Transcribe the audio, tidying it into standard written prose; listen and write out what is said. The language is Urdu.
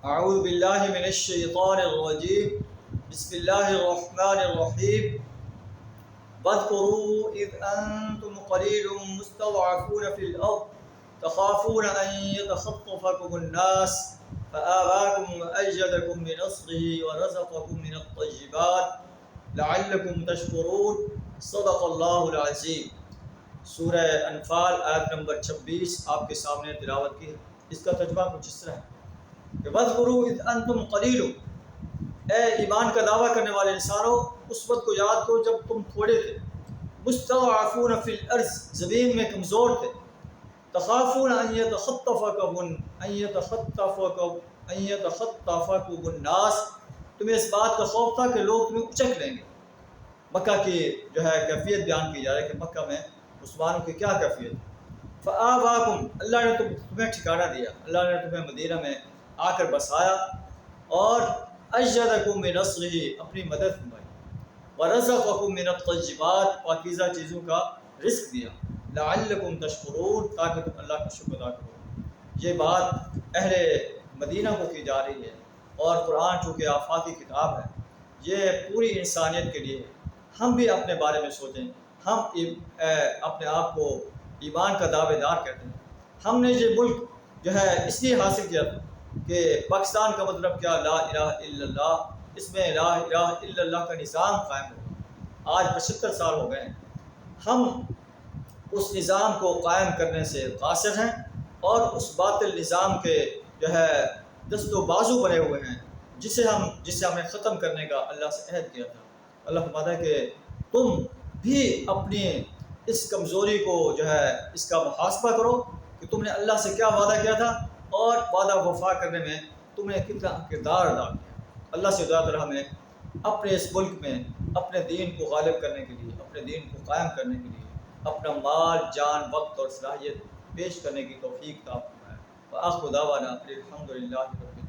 اعوذ باللہ من الشیطان الرجیم بسم اللہ الرحمن الرحیم واذکروا اذ انتم قلیل مستضعفون فی الارض تخافون ان یتخطفکم الناس فآواکم وأیدکم بنصره ورزقکم من الطیبات لعلکم تشکرون صدق اللہ العظیم۔ سورہ انفال آیت نمبر 26 آپ کے سامنے تلاوت کی ہے۔ اس کا ترجمہ کچھ اس طرح ہے کہ وَاذْكُرُوا اِذْ أَنْتُمْ قَلِيلٌ، اے ایمان کا دعویٰ کرنے والے انسانوں اس وقت کو یاد کرو جب تم تھوڑے تھے، مستضعفون فی الارض، زمین میں کمزور تھے، تخافون ان یتخطفکم الناس، تمہیں اس بات کا خوف تھا کہ لوگ تمہیں اچک لیں گے۔ مکہ کی جو ہے کیفیت بیان کی جا رہی ہے کہ مکہ میں مسلمانوں کی کیا کیفیت ہے۔ فآواکم، اللہ نے تمہیں ٹھکانہ دیا، اللہ نے تمہیں مدینہ میں آ کر بسایا اور ایدکم بنصرہ، اپنی مدد فرمائی، ورزقکم من الطیبات، پاکیزہ چیزوں کا رزق دیا، لعلکم تشکرون، تاکہ تم اللہ کا شکر ادا کرو۔ یہ بات اہل مدینہ کو کی جا رہی ہے، اور قرآن چونکہ آفاقی کتاب ہے یہ پوری انسانیت کے لیے ہے۔ ہم بھی اپنے بارے میں سوچیں، ہم اپنے آپ کو ایمان کا دعوے دار کہتے ہیں۔ ہم نے یہ ملک جو ہے اس لیے حاصل کیا تھا کہ پاکستان کا مطلب کیا، لا الہ الا اللہ، اس میں لا الہ الا اللہ کا نظام قائم ہو۔ آج 75 سال ہو گئے ہیں، ہم اس نظام کو قائم کرنے سے قاصر ہیں اور اس باطل نظام کے جو ہے دست و بازو بنے ہوئے ہیں جسے ہم نے ختم کرنے کا اللہ سے عہد کیا تھا۔ اللہ فرماتا ہے کہ تم بھی اپنی اس کمزوری کو جو ہے اس کا محاسبہ کرو کہ تم نے اللہ سے کیا وعدہ کیا تھا اور وعدہ وفا کرنے میں تم نے کتنا کردار ادا کیا۔ اللہ سے دعا کرو ہمیں اپنے اس ملک میں اپنے دین کو غالب کرنے کے لیے، اپنے دین کو قائم کرنے کے لیے اپنا مال، جان، وقت اور صلاحیت پیش کرنے کی توفیق عطا فرمائے۔ وآخر دعوانا الحمد للہ رب العالمین۔